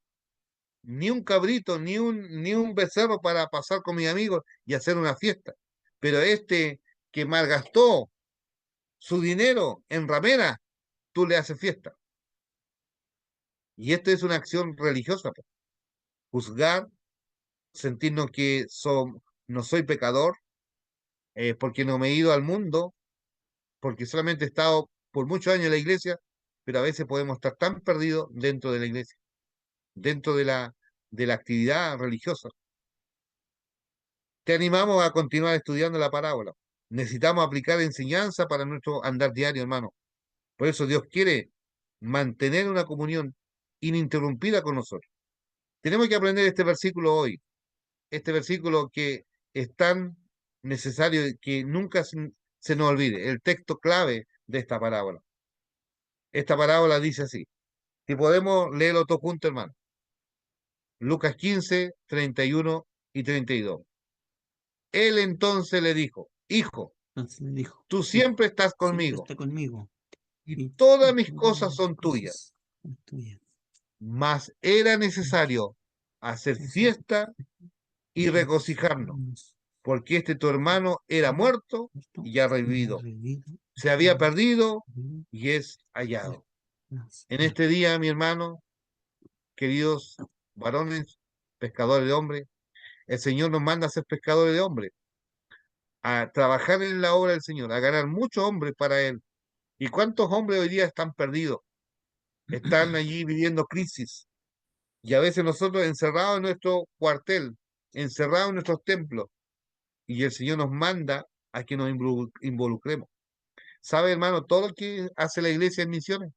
Ni un cabrito, ni un becerro para pasar con mis amigos y hacer una fiesta. Pero este que malgastó su dinero en ramera, tú le haces fiesta. Y esto es una acción religiosa, pues. Juzgar, sentirnos que no soy pecador, porque no me he ido al mundo, porque solamente he estado por muchos años en la iglesia, pero a veces podemos estar tan perdidos dentro de la iglesia, dentro de la actividad religiosa. Te animamos a continuar estudiando la parábola. Necesitamos aplicar enseñanza para nuestro andar diario, hermano. Por eso Dios quiere mantener una comunión ininterrumpida con nosotros. Tenemos que aprender este versículo hoy, este versículo que es tan necesario que nunca se nos olvide, el texto clave de esta parábola. Esta parábola dice así, si podemos leerlo todos juntos, hermano. Lucas 15, 31 y 32. Él entonces le dijo, hijo,
Entonces le dijo,
tú
hijo,
siempre estás
siempre
conmigo
está conmigo
y
y
todas mis
todas
cosas
mis
son tuyas,
cosas son tuyas.
mas era necesario hacer fiesta y regocijarnos, porque este tu hermano era muerto y ya revivido, se había perdido y es hallado. En este día, mi hermano, queridos varones, pescadores de hombres, el Señor nos manda a ser pescadores de hombres, a trabajar en la obra del Señor, a ganar muchos hombres para Él. ¿Y cuántos hombres hoy día están perdidos? Están allí viviendo crisis. Y a veces nosotros encerrados en nuestro cuartel, encerrados en nuestros templos, y el Señor nos manda a que nos involucremos. ¿Sabe, hermano, todo lo que hace la iglesia en misiones?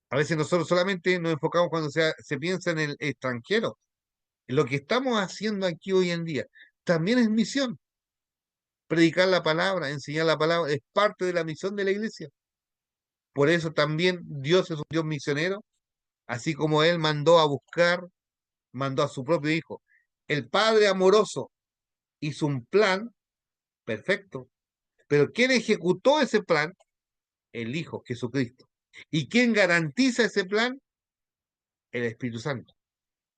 A veces nosotros solamente nos enfocamos cuando se piensa en el extranjero. Lo que estamos haciendo aquí hoy en día también es misión. Predicar la palabra, enseñar la palabra, es parte de la misión de la iglesia. Por eso también Dios es un Dios misionero, así como Él mandó a buscar, mandó a su propio Hijo. El Padre amoroso hizo un plan perfecto, pero ¿quién ejecutó ese plan? El Hijo, Jesucristo. ¿Y quién garantiza ese plan? El Espíritu Santo.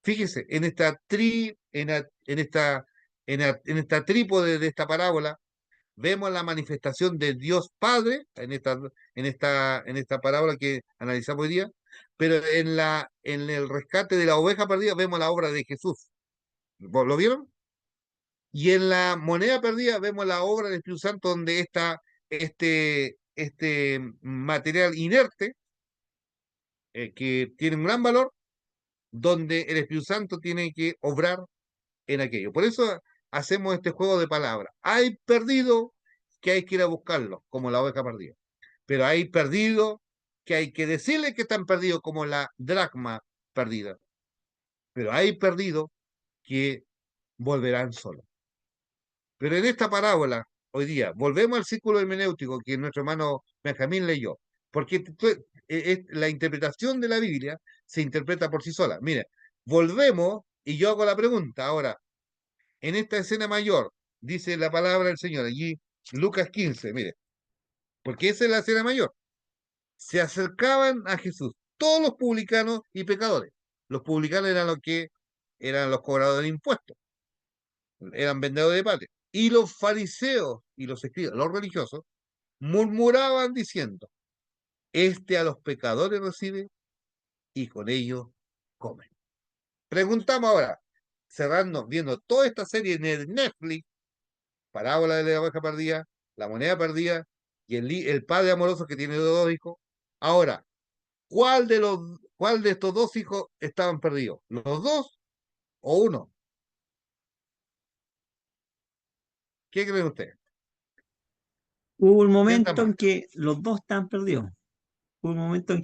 Fíjese, en esta trípode de esta parábola, vemos la manifestación de Dios Padre en esta parábola que analizamos hoy día, pero en el rescate de la oveja perdida vemos la obra de Jesús. ¿Lo vieron? Y en la moneda perdida vemos la obra del Espíritu Santo donde está este material inerte, que tiene un gran valor, donde el Espíritu Santo tiene que obrar en aquello. Por eso hacemos este juego de palabras. Hay perdido que hay que ir a buscarlos, como la oveja perdida. Pero hay perdidos que hay que decirle que están perdidos, como la dracma perdida. Pero hay perdidos que volverán solos. Pero en esta parábola, hoy día, volvemos al círculo hermenéutico que nuestro hermano Benjamín leyó, porque la interpretación de la Biblia se interpreta por sí sola. Mire, volvemos y yo hago la pregunta ahora, en esta escena mayor, dice la palabra del Señor, allí Lucas 15, mire, porque esa es la escena mayor. Se acercaban a Jesús todos los publicanos y pecadores. Los publicanos eran los que eran los cobradores de impuestos, eran vendedores de patria. Y los fariseos y los escribas, los religiosos, murmuraban diciendo, este a los pecadores recibe y con ellos come. Preguntamos ahora, cerrando, viendo toda esta serie en el Netflix, Parábola de la oveja perdida, La moneda perdida y el padre amoroso que tiene dos hijos. Ahora, ¿cuál de estos dos hijos estaban perdidos? ¿Los dos o uno? ¿Qué creen ustedes?
Hubo un
¿Quién está
momento
más?
en que los dos estaban perdidos. Hubo un momento en,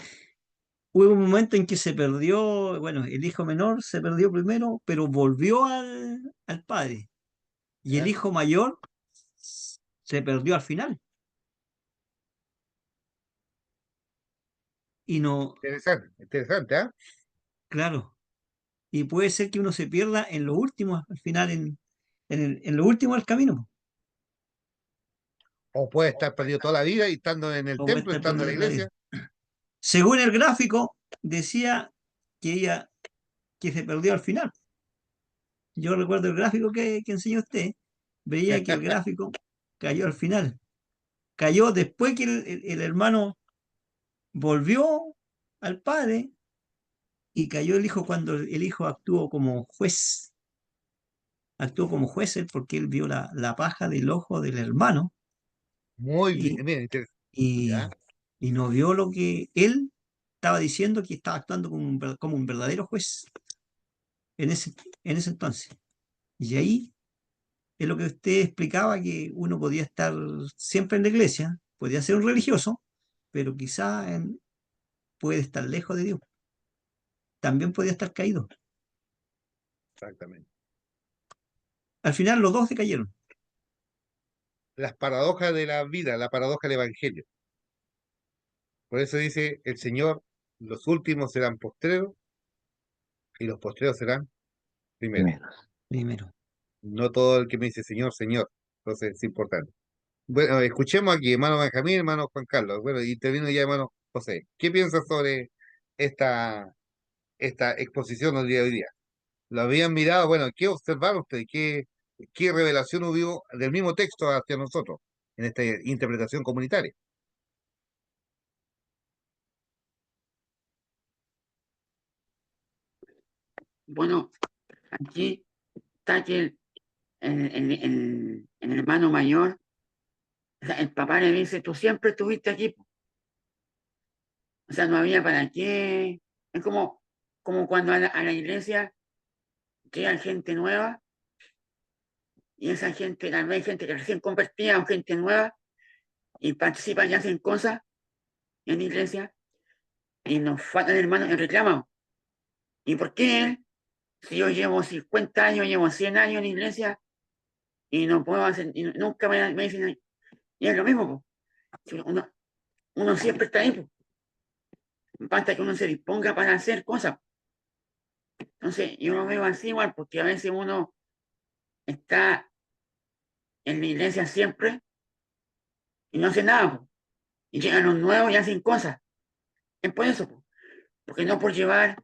hubo un momento en que se perdió, bueno, el hijo menor se perdió primero, pero volvió al padre. Y el
¿Ya?
hijo mayor se perdió al final. Y no,
Interesante, interesante, ¿ah?
claro, y puede ser que uno se pierda en lo último, al final, en lo último del camino.
O puede estar perdido toda la vida y estando en el
O puede
templo,
estar
estando en la
perdiendo la vida.
iglesia.
Según el gráfico, decía que ella, que se perdió al final. Yo recuerdo el gráfico que enseñó usted, veía que el gráfico cayó al final. Cayó después que el hermano volvió al padre y cayó el hijo cuando el hijo actuó como juez. Actuó como juez él porque él vio la paja del ojo del hermano
Muy bien,
y,
bien, interesante.
y,
¿Ya?
y no vio lo que él estaba diciendo, que estaba actuando como un verdadero juez en en ese entonces. Y ahí es lo que usted explicaba, que uno podía estar siempre en la iglesia, podía ser un religioso, pero quizá puede estar lejos de Dios. También podía estar caído.
Exactamente.
Al final los dos se cayeron.
Las paradojas de la vida, la paradoja del Evangelio. Por eso dice el Señor, los últimos serán postreros y los postreros serán primeros.
Primero.
Primero.
No todo el que me dice Señor, Señor. Entonces es importante. Bueno, escuchemos aquí, hermano Benjamín, hermano Juan Carlos. Bueno, y termino ya, hermano José. ¿Qué piensas sobre esta, esta exposición del día de hoy día? ¿Lo habían mirado? Bueno, ¿qué observaron ustedes? ¿Qué revelación hubo del mismo texto hacia nosotros en esta interpretación comunitaria?
Bueno, aquí está que el hermano mayor, o sea, el papá le dice, tú siempre estuviste aquí, po. O sea, no había para qué. Es como cuando a la iglesia llega gente nueva y esa gente, tal vez gente que recién convertía o gente nueva y participan y hacen cosas en la iglesia y nos faltan hermanos y reclaman. ¿Y por qué él? Si yo llevo 50 años, llevo 100 años en la iglesia y no puedo hacer, y nunca me dicen, y es lo mismo, po. Si uno siempre está ahí, po. Basta que uno se disponga para hacer cosas. Entonces, yo lo veo así igual, porque a veces uno está en la iglesia siempre y no hace nada, po. Y llegan los nuevos y hacen cosas. Es por eso, po. Porque no por llevar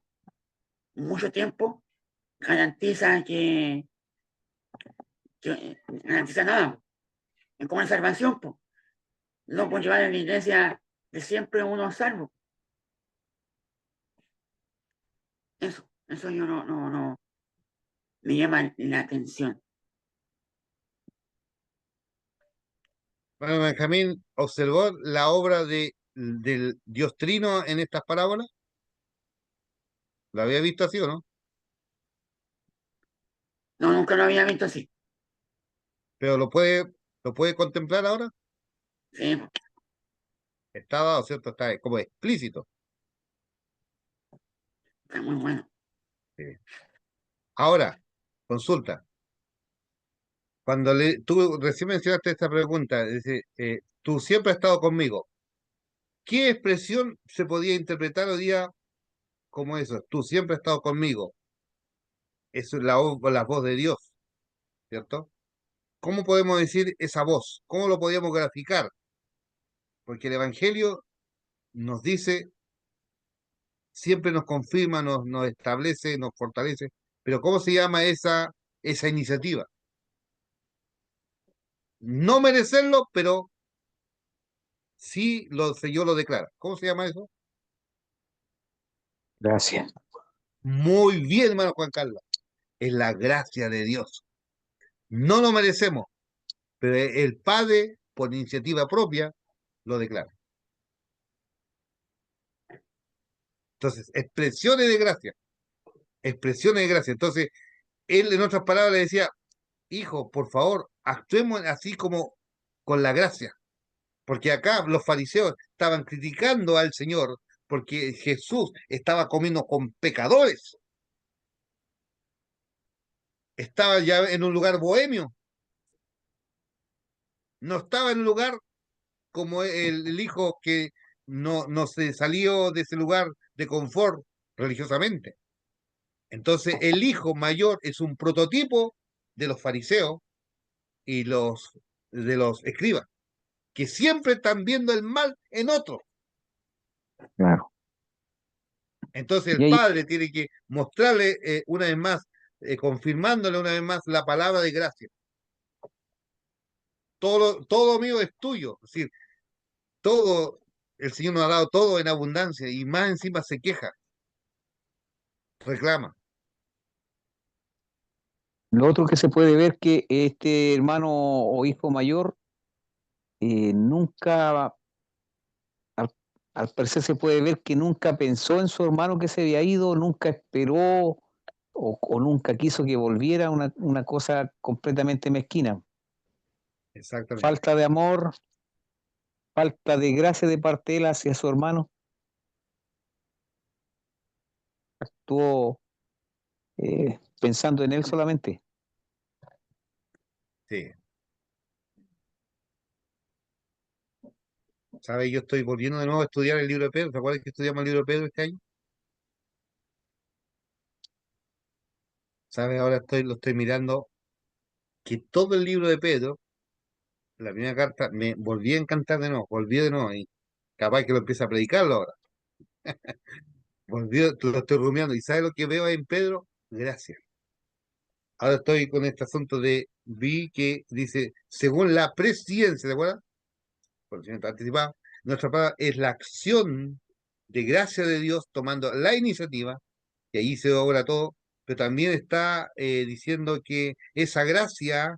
mucho tiempo garantiza que garantiza nada, po. Es como la salvación, po. No por llevar en la iglesia de siempre uno a salvo. Eso yo no me llama la atención.
Bueno, Benjamín, ¿observó la obra del Dios Trino en estas parábolas? ¿Lo había visto así o no?
No, nunca lo había visto así.
Pero lo puede contemplar ahora.
Sí,
Está dado, ¿cierto? Está como explícito.
está muy bueno.
Sí. Ahora, consulta. Cuando tú recién mencionaste esta pregunta, dice, tú siempre has estado conmigo. ¿Qué expresión se podía interpretar hoy día como eso? Tú siempre has estado conmigo. Eso es la voz de Dios, ¿cierto? ¿Cómo podemos decir esa voz? ¿Cómo lo podríamos graficar? Porque el Evangelio nos dice, siempre nos confirma, nos establece, nos fortalece. Pero ¿cómo se llama esa iniciativa? No merecerlo, pero sí el Señor lo declara. ¿Cómo se llama eso?
Gracias.
Muy bien, hermano Juan Carlos. Es la gracia de Dios. No lo merecemos, pero el Padre, por iniciativa propia, lo declara. Entonces, expresiones de gracia, expresiones de gracia. Entonces, él en otras palabras le decía, hijo, por favor, actuemos así como con la gracia. Porque acá los fariseos estaban criticando al Señor porque Jesús estaba comiendo con pecadores. Estaba ya en un lugar bohemio. No estaba en un lugar como el hijo que no se salió de ese lugar de confort religiosamente. Entonces, el hijo mayor es un prototipo de los fariseos y de los escribas, que siempre están viendo el mal en otro.
Claro.
Entonces,
Y
el
ahí,
padre tiene que mostrarle una vez más, confirmándole una vez más la palabra de gracia. Todo mío es tuyo. Es decir, todo, el Señor nos ha dado todo en abundancia y más encima se queja, reclama.
lo otro que se puede ver que este hermano o hijo mayor nunca, al, al parecer se puede ver que nunca pensó en su hermano que se había ido, nunca esperó o nunca quiso que volviera, una cosa completamente mezquina.
Exactamente.
Falta de amor, falta de gracia de parte de él hacia su hermano. Estuvo pensando en él solamente.
Sí. ¿Sabes? Yo estoy volviendo de nuevo a estudiar el libro de Pedro. ¿Te acuerdas que estudiamos el libro de Pedro este año? ¿Sabes? Ahora lo estoy mirando, que todo el libro de Pedro, la primera carta, me volví a encantar de nuevo, volví de nuevo y capaz que lo empiece a predicarlo ahora. Lo estoy rumiando. ¿Y sabes lo que veo ahí en Pedro? Gracias. Ahora estoy con este asunto vi que dice, según la presciencia, ¿de acuerdo? Conocimiento anticipado, nuestra palabra es la acción de gracia de Dios tomando la iniciativa, y ahí se obra todo, pero también está diciendo que esa gracia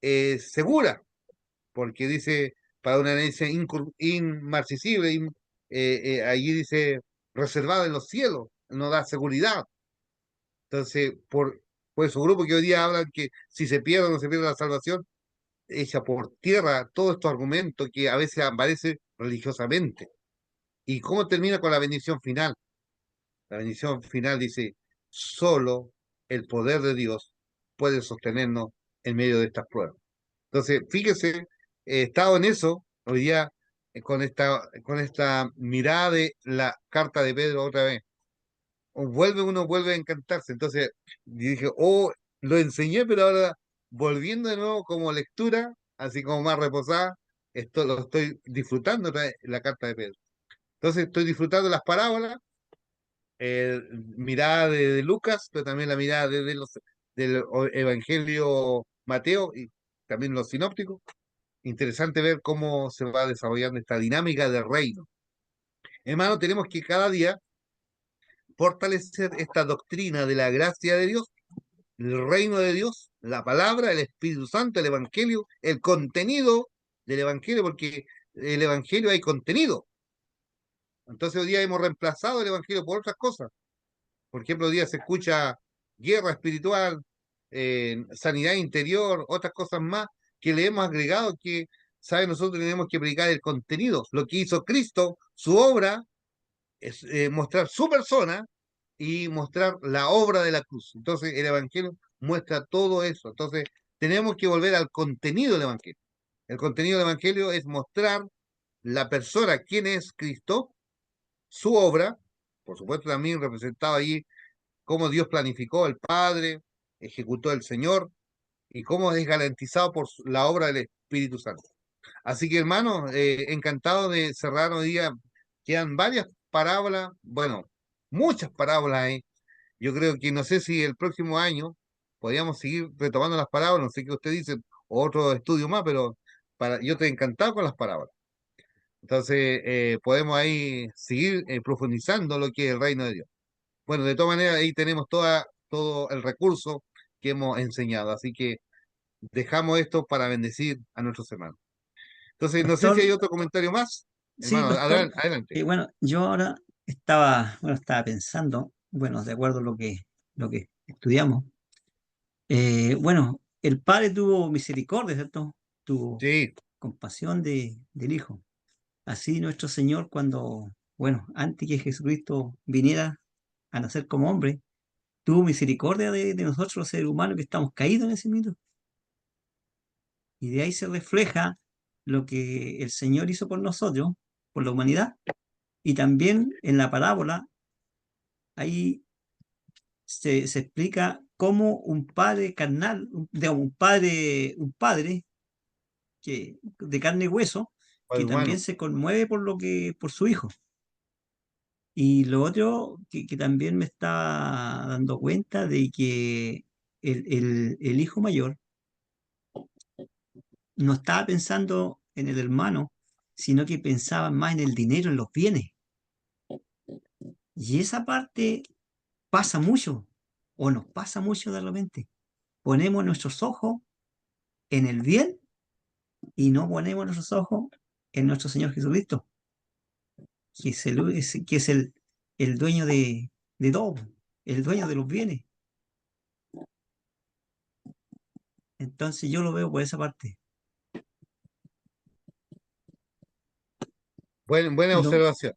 es segura, porque dice, para una herencia inmarcesible, allí dice, reservada en los cielos, no da seguridad. Entonces, por su grupo que hoy día hablan que si se pierde o no se pierde la salvación, echa por tierra todos estos argumentos que a veces aparecen religiosamente. ¿Y cómo termina con la bendición final? La bendición final dice, solo el poder de Dios puede sostenernos en medio de estas pruebas. Entonces, fíjese, he estado en eso hoy día con esta mirada de la carta de Pedro otra vez. Uno vuelve a encantarse. Entonces, dije, oh, lo enseñé, pero ahora volviendo de nuevo como lectura, así como más reposada, esto lo estoy disfrutando otra vez, la carta de Pedro. Entonces, estoy disfrutando las parábolas, mirada de Lucas, pero también la mirada del Evangelio Mateo y también los sinópticos. Interesante ver cómo se va desarrollando esta dinámica del reino. Hermano, tenemos que cada día fortalecer esta doctrina de la gracia de Dios, el reino de Dios, la palabra, el Espíritu Santo, el Evangelio, el contenido del Evangelio, porque el Evangelio hay contenido. Entonces hoy día hemos reemplazado el Evangelio por otras cosas. Por ejemplo, hoy día se escucha guerra espiritual, sanidad interior, otras cosas más que le hemos agregado que ¿sabe? Nosotros tenemos que predicar el contenido, lo que hizo Cristo, su obra, es mostrar su persona y mostrar la obra de la cruz. Entonces, el Evangelio muestra todo eso. Entonces, tenemos que volver al contenido del Evangelio. El contenido del Evangelio es mostrar la persona, quién es Cristo, su obra, por supuesto también representado allí cómo Dios planificó el Padre, ejecutó el Señor y cómo es garantizado por la obra del Espíritu Santo. Así que, hermano, encantado de cerrar hoy día. Quedan varias parábolas, bueno, muchas parábolas ahí. Yo creo que no sé si el próximo año podríamos seguir retomando las parábolas, no sé qué usted dice, o otro estudio más, pero yo estoy encantado con las parábolas. Entonces, podemos ahí seguir profundizando lo que es el reino de Dios. Bueno, de todas maneras, ahí tenemos todo el recurso que hemos enseñado. Así que dejamos esto para bendecir a nuestros hermanos. Entonces, no sé si
Pastor,
hay otro comentario más.
sí,
Hermano,
pastor,
adelante.
bueno, yo ahora estaba pensando, bueno, de acuerdo a lo que estudiamos, bueno, el Padre tuvo misericordia, ¿cierto? Tuvo
Sí,
compasión del Hijo. Así nuestro Señor cuando, bueno, antes que Jesucristo viniera a nacer como hombre, tuvo misericordia de nosotros los seres humanos que estamos caídos en ese mito. Y de ahí se refleja lo que el Señor hizo por nosotros, por la humanidad. Y también en la parábola, ahí se explica cómo un padre carnal, digamos, un padre de carne y hueso, que
Padre
también
humano.
se conmueve por su hijo. Y lo otro que también me está dando cuenta de que el hijo mayor no estaba pensando en el hermano, sino que pensaba más en el dinero, en los bienes. Y esa parte pasa mucho, o nos pasa mucho de repente. Ponemos nuestros ojos en el bien y no ponemos nuestros ojos en nuestro Señor Jesucristo, que es el dueño de todo, el dueño de los bienes. Entonces yo lo veo por esa parte.
Buena
Lo,
observación.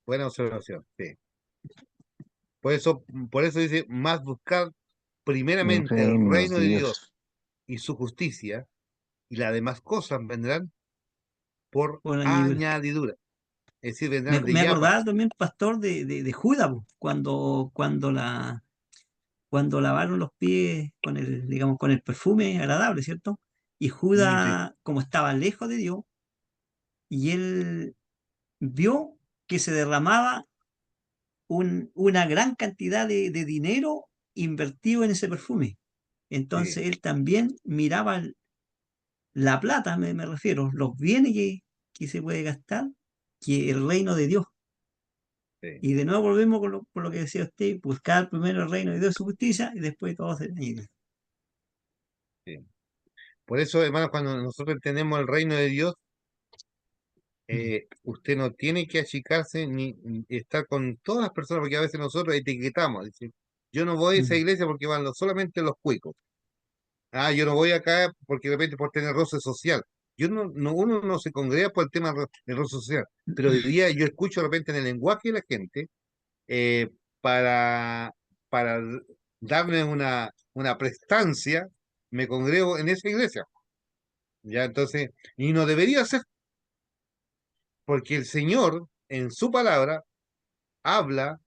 Buena observación, sí. Por eso dice, más buscar
El
primeramente el
reino
reino
de
de Dios
Dios.
y su justicia, y las demás cosas vendrán por
por añadidura.
añadidura. Es decir,
Me,
vendrán de
me
yapa.
acordaba también, pastor, de Judas, po, cuando lavaron los pies con digamos, con el perfume agradable, ¿cierto? Y
Sí,
Judas, como estaba lejos de Dios, y él vio que se derramaba una gran cantidad de dinero invertido en ese perfume.
sí,
Entonces él también miraba la plata, me refiero, los bienes que se puede gastar, que el reino de Dios.
sí,
Y de nuevo volvemos por lo que decía usted, buscar primero el reino de Dios y su justicia y después todo se añade.
sí. Por eso, hermanos, cuando nosotros entendemos el reino de Dios, usted no tiene que achicarse ni estar con todas las personas, porque a veces nosotros etiquetamos. Dice, yo no voy a esa
Mm.
iglesia porque van solamente los cuicos. Ah, yo no voy acá porque de repente por tener roce social. Yo uno no se congrega por el tema del roce social, pero hoy día yo escucho de repente en el lenguaje de la gente eh, para, para darme una prestancia, me congrego en esa iglesia. Ya, entonces, y no debería ser, porque el Señor en su palabra habla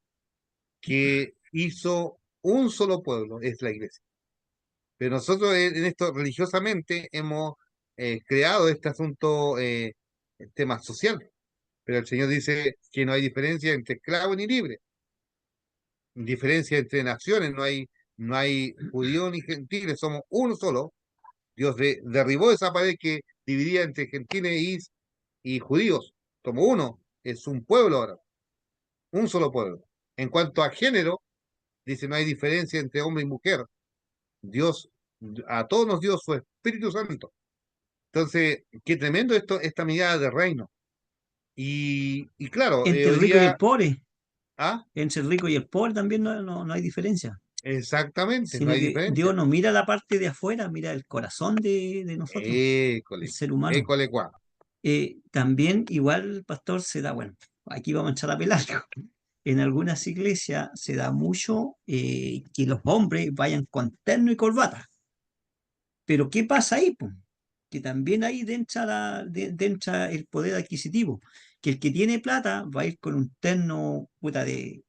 que hizo un solo pueblo, es la iglesia. Pero nosotros en esto religiosamente hemos creado este asunto, tema social. Pero el Señor dice que no hay diferencia entre esclavo ni libre, diferencia entre naciones, no hay judíos ni gentiles, somos uno solo. Dios derribó esa pared que dividía entre gentiles y judíos. Somos uno, es un pueblo ahora, un solo pueblo. En cuanto a género, dice no hay diferencia entre hombre y mujer. Dios a todos nos dio su Espíritu Santo. Entonces, qué tremendo esta mirada de reino. Y claro,
Entre el
hoy
rico y
día,
el pobre,
ah,
entre el rico y el pobre también no hay diferencia,
exactamente, no
sino
hay
que Dios
diferencia.
no mira la parte de afuera, mira el corazón de nosotros, el
École,
ser humano.
école cuá.
También igual, pastor, se da, bueno, aquí vamos a echar a pelar. En algunas iglesias se da mucho que los hombres vayan con terno y corbata. Pero ¿qué pasa ahí, po? Que también ahí entra el poder adquisitivo. Que el que tiene plata va a ir con un terno puta, de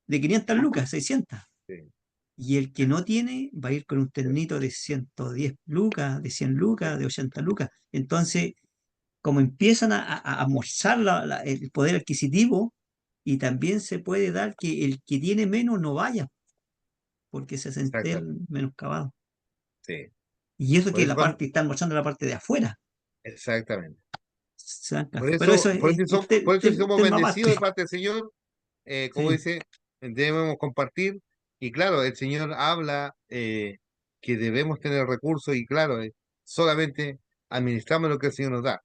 500 lucas, 600.
Sí,
Y el que no tiene va a ir con un ternito de 110 lucas, de 100 lucas, de 80 lucas. Entonces, como empiezan a morzar el poder adquisitivo, y también se puede dar que el que tiene menos no vaya, porque se siente
exactamente.
el menoscabado.
Sí.
Y eso
Por
que
eso
la parte, están mostrando la parte de afuera.
exactamente.
Se dan caso. Pero eso es,
Por eso somos
tema
bendecidos de
aparte.
parte del Señor. Como
Sí,
dice, debemos compartir. Y claro, el Señor habla que debemos tener recursos y claro, solamente administramos lo que el Señor nos da.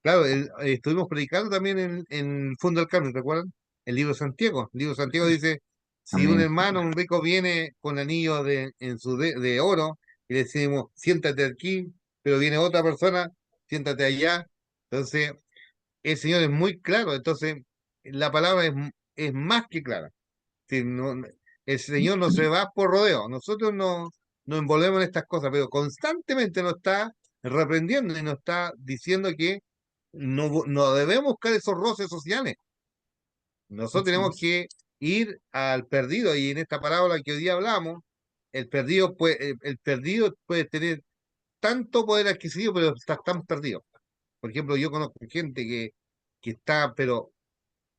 Claro, estuvimos predicando también en el Fondo del Carmen, ¿recuerdan? El libro de Santiago. El libro de Santiago dice, si un
Amén.
hermano, un rico viene con anillo de oro y le decimos, siéntate aquí, pero viene otra persona, siéntate allá. Entonces, el Señor es muy claro, entonces la palabra es más que clara. Sí, el Señor no se va por rodeo, nosotros no nos envolvemos en estas cosas, pero constantemente nos está reprendiendo y nos está diciendo que no debemos buscar esos roces sociales. Nosotros
así
tenemos
es.
que ir al perdido y en esta parábola que hoy día hablamos, el perdido puede tener tanto poder adquisitivo, pero está tan perdido. Por ejemplo, yo conozco gente que está, pero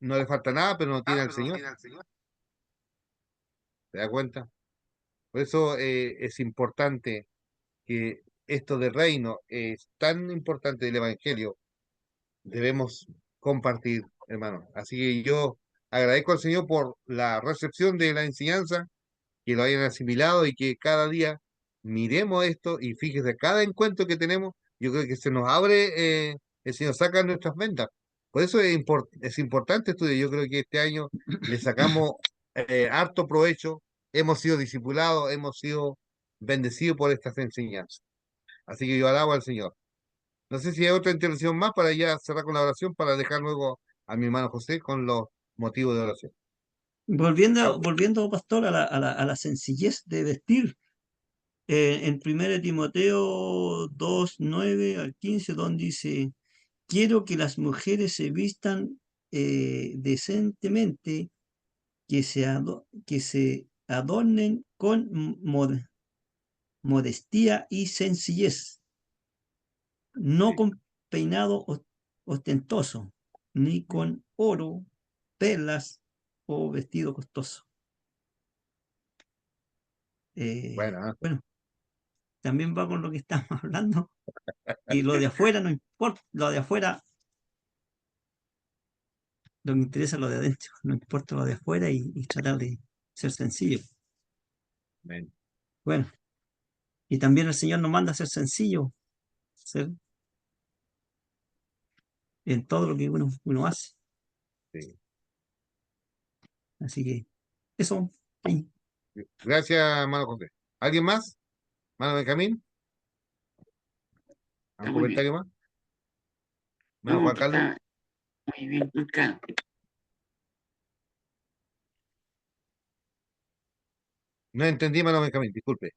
no le falta nada, pero no tiene al Señor. ¿Te das cuenta? Por eso es importante que esto de reino es tan importante del Evangelio, debemos compartir, hermano. Así que yo agradezco al Señor por la recepción de la enseñanza, que lo hayan asimilado y que cada día miremos esto y fíjese, cada encuentro que tenemos, yo creo que se nos abre, el Señor saca nuestras ventas. Por eso es importante estudio. Yo creo que este año le sacamos harto provecho, hemos sido discipulados, hemos sido bendecidos por estas enseñanzas. Así que yo alabo al Señor. No sé si hay otra intervención más para ya cerrar con la oración, para dejar luego a mi hermano José con los motivos de oración.
Volviendo, pastor, a la sencillez de vestir. En 1 Timoteo 2:9 al 15, donde dice, quiero que las mujeres se vistan decentemente, que se adornen con modestia y sencillez, no
Sí.
con peinado ostentoso, ni con oro, perlas o vestido costoso.
Bueno, ¿eh?
Bueno, también va con lo que estamos hablando, y lo de afuera no importa, lo de afuera, lo que interesa es lo de adentro, no importa lo de afuera, y tratar de ser sencillo.
Amén.
Bueno, y también el Señor nos manda a ser sencillo, ser en todo lo que uno hace.
Sí.
Así que eso, ahí.
Gracias, hermano José. ¿Alguien más? ¿Hermano Benjamín?
Está
¿Algún
muy bien.
comentario más? ¿Hermano
No,
Juan
que
Carlos?
está muy bien explicado.
No entendí, hermano Benjamín, disculpe.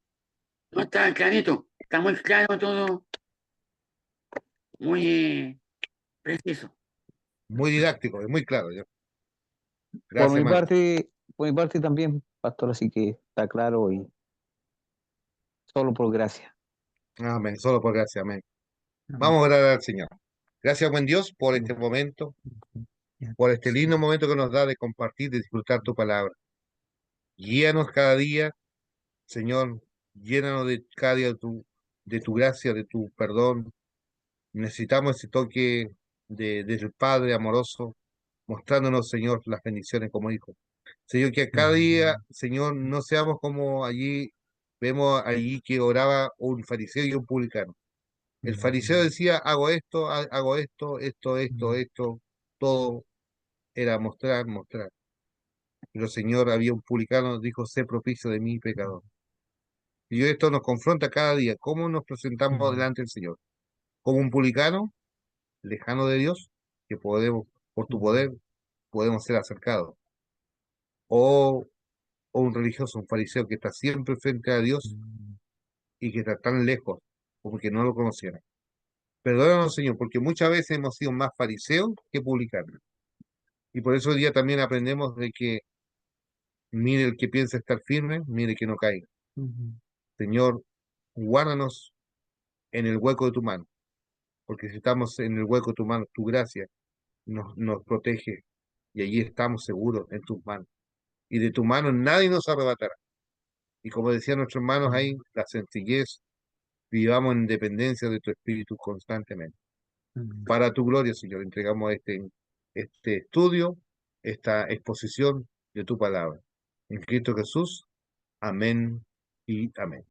No está clarito, está muy claro todo, muy preciso.
Muy didáctico, es muy claro.
Por
Gracias,
mi
hermano.
parte, por mi parte también, pastor, así que está claro y solo por gracia.
Amén, solo por gracia, amén.
Amén.
Vamos a orar al Señor. Gracias, buen Dios, por este momento,
Ya.
por este lindo momento que nos da de compartir, de disfrutar tu palabra. Guíanos cada día, Señor, llénanos de cada día de tu gracia, de tu perdón. Necesitamos ese toque del Padre amoroso, mostrándonos, Señor, las bendiciones como hijos. Señor, que cada día, Señor, no seamos como allí, vemos allí que oraba un fariseo y un publicano. El fariseo decía, hago esto, hago esto, todo era mostrar, mostrar. Pero, Señor, había un publicano, dijo, sé propicio de mí, pecador. Y esto nos confronta cada día, cómo nos presentamos delante del Señor. Como un publicano, lejanos de Dios, que podemos, por tu poder, podemos ser acercados. O un religioso, un fariseo que está siempre frente a Dios y que está tan lejos, como que no lo conociera. Perdónanos, Señor, porque muchas veces hemos sido más fariseos que publicanos. Y por eso hoy día también aprendemos de que mire el que piensa estar firme, mire que no caiga. Señor, guárdanos en el hueco de tu mano, porque si estamos en el hueco de tu mano, tu gracia nos protege y allí estamos seguros en tus manos. Y de tu mano nadie nos arrebatará. Y como decían nuestros hermanos ahí, la sencillez, vivamos en dependencia de tu espíritu constantemente. Para tu gloria, Señor, entregamos este estudio, esta exposición de tu palabra. En Cristo Jesús, amén y amén.